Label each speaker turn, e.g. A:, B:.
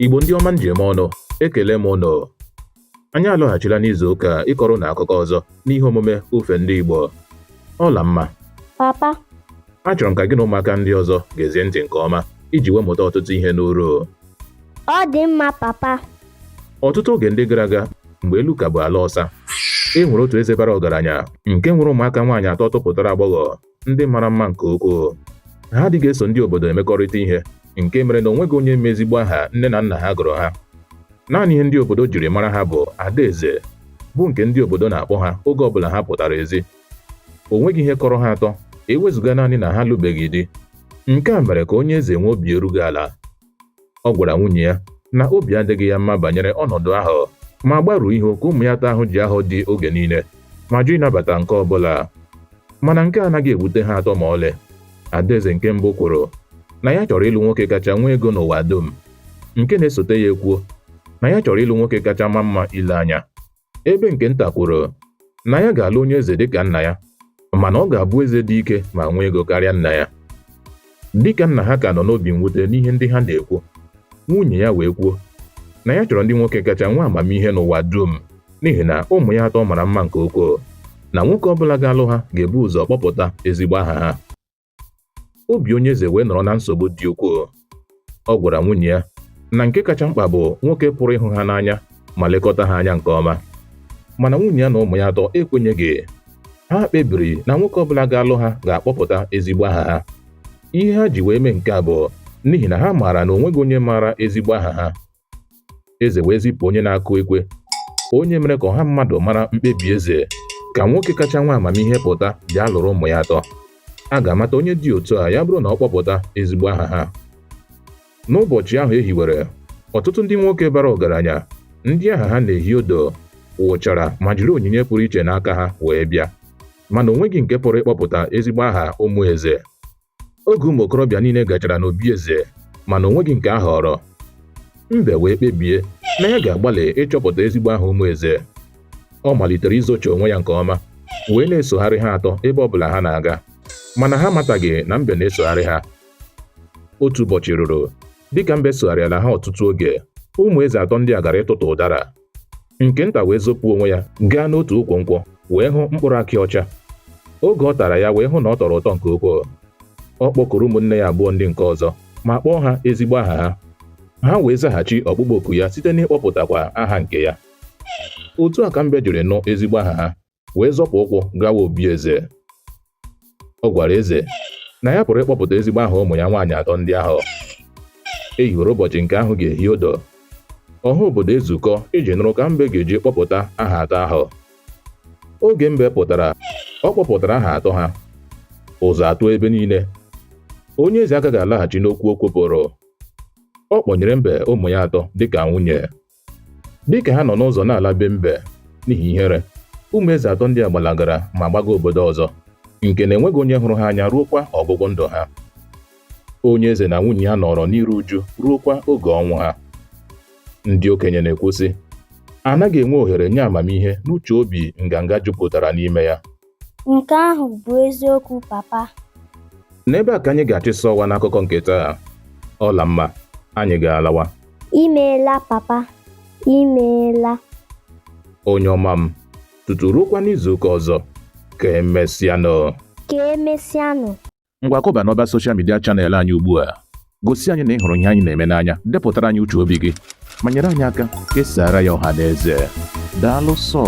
A: Igbo ndị ọma njem ọnụ, ekele m ụnụ. Anyị alọghachila n'izu ụka ịkọrọ na akụkọ ọzọ n'ihe omume ofe ndị Igbo. Ọla mma.
B: Papa.
A: Achọrọ m ka gị na ụmụaka ndị ọzọ gezie ntị nke ọma iji wemụta ọtụtụ ihe n'uru.
B: Ọ dị mma, papa.
A: Ọtụtụ oge ndị gara aga, mgbe elu ka bụ ala ọsa, e nwere otu eze bara ọgaranya nke nwere ụmụaka nwaanyị atọ tụpụtara agbọghọ ndị mara mma nke ukwuu. Ha adịghị eso ndị obodo emekọrịta ihe, nke mere na o nweghị onye ezigbo aha nne na nna ha gụrụ ha. Naanị ihe ndị obodo jiri mara ha bụ Adaeze, bụ nke ndị obodo na-akpọ ha oge ọbụla ha pụtara ezi. O nweghị ihe kọrọ ha atọ, ewezụga naanị na ha lụbeghị di. Nke a mere ka onye eze nwee obi erughị ala. Ọ gwara nwunye ya na obi adịghị ya mma banyere ọnọdụ ahụ, ma gbaruo ihu ka ụmụ ya atọ ahụ ji ahụ dị oge niile ma jụ ịnabata nke ọbụla. Mana nke anaghị ewute ha atọ ma ọlị. Adaeze nke mbụ kwuru na ya chọrọ ịlụ nwoke kacha nwee ego n'ụwa dum. Nke na-esote ya ekwuo na ya chọrọ ịlụ nwoke kacha ma mma ile anya. Ebe nke nta kwuru na ya ga-alụ onye eze dịka nna ya, mana ọ ga-abụ eze dị ike ma nwee ego karịa nna ya. Dịka nna ha ka nọ n'obi mwute n'ihe ndị ha na-ekwu, nwunye ya wee kwuo na ya chọrọ ndị nwoke kacha nwee amamihe n'ụwa dum, n'ihi na ụmụ ya atọ mara mma nke ukwuu, na nwoke ọbụla ga-alụ ha ga-ebu ụzọ kpọpụta ezigbo aha ha. Obi onye eze wee nọrọ na nsogbu dị ukwuu. Ọ gwara nwunye ya na nke kacha mkpa bụ nwoke pụrụ ịhụ ha n'anya ma lekọta ha anya nke ọma. Mana nwunye ya na ụmụ ya atọ ekwenyeghị. Ha kpebiri na nwoke ọbụla ga-alụ ha ga-akpọpụta ezigbo aha ha. Ihe ha ji wee mee nke a bụ n'ihi na ha maara na o nweghị onye maara ezigbo aha ha. Eze wee zipụ onye na-akụ ekwe, onye mere ka ọha mmadụ mara mkpebi eze ka nwoke kacha nwe amamihe pụta bịa lụrụ ụmụ ya atọ. A ga-amata onye dị otu a ya bụrụ na ọ kpọpụta ezigbo aha ha. N'ụbọchị ahụ e hiwere, ọtụtụ ndị nwoke bara ọgaranya ndị aha ha na-ehi odo wụchara ma jiri onyinye pụrụ iche n'aka ha wee bịa, mana o nweghị nke pụrụ ịkpọpụta ezigbo aha ụmụ eze. Oge ụmụ okorobịa niile gachara n'obi eze, mana o nweghị nke a họrọ. Mbe wee kpebie na ya ga-agbalị ịchọpụta ezigbo aha ụmụ eze. Ọ malitere izocha onwe ya nke ọma, wee na-esogharị ha atọ ebe ọbụla ha na-aga, mana ha amataghị na mbe na-esogharị ha. Otu ụbọchị ruru, dịka mbe sogharịala ha ọtụtụ oge, ụmụ eze atọ ndị a gara ịtụtụ ụdara. Nke nta wee zopụ onwe ya gaa n'otu ukwu nkwọ wee hụ mkpụrụ akị ọcha. Oge ọ tara ya wee hụ na ọ tọrọ ụtọ nke ukwuu. Ọ kpọkuru ụmụnne ya abụọ ndị nke ọzọ ma kpọọ ha ezigbo aha ha. Ha wee zaghachi ọkpụkpọ oku ya site n'ịkpọpụtakwa aha nke ya. Otu a ka mbe jiri nụ ezigbo aha ha wee zọpụ ụkwụ gawa obi eze. Ọ gwara eze na ya pụrụ ịkpọpụta ezigbo aha ụmụ ya nwaanyị atọ ndị ahụ. E hiwere ụbọchị nke ahụ ga-ehi odo. Ọha obodo ezukọ iji nụrụ ka mbe ga-eji kpọpụta aha atọ ahụ. Oge mbe pụtara, ọ kpọpụtara aha atọ ha. Ụzọ atọ ebe niile. Onye eze agaghị alaghachi n'okwu o kwupụrụ. Ọ kpọnyere mbe ụmụ ya atọ dịka nwunye. Dịka ha nọ n'ụzọ na-ala be mbe n'ihi ihere, ụmụ eze atọ ndị a gbalagara ma gbaga obodo ọzọ, nke na-enweghị onye hụrụ ha anya ruokwa ọgwụgwụ ndụ ha. Onye eze na nwunye ya nọrọ n'iru uju ruokwa oge ọnwụ ha. Ndị okenye na-ekwu sị, anaghị enwe ohere nye amamihe n'uche obi nganga jupụtara n'ime ya.
B: Nke ahụ bụ eziokwu, papa.
A: N'ebe a ka anyị ga-achịsa ọwa n'akụkọ nke taa. Ọla mma, anyị ga-alawa.
B: Imeela, papa. Imeela.
A: Onye ọma m, tutu ruokwa n'izu ụka ọzọ, ka emesịanụ.
B: Ka emesịanụ.
A: Ngwa kọba n'ọba soshal midia chanel anyị ugbu a. Gosi anyị na ị hụrụ ihe anyị na-eme n'anya, depụtara anyị uche obi gị, ma nyere anyị aka kesara ya ọha na eze. Daalụ sọ.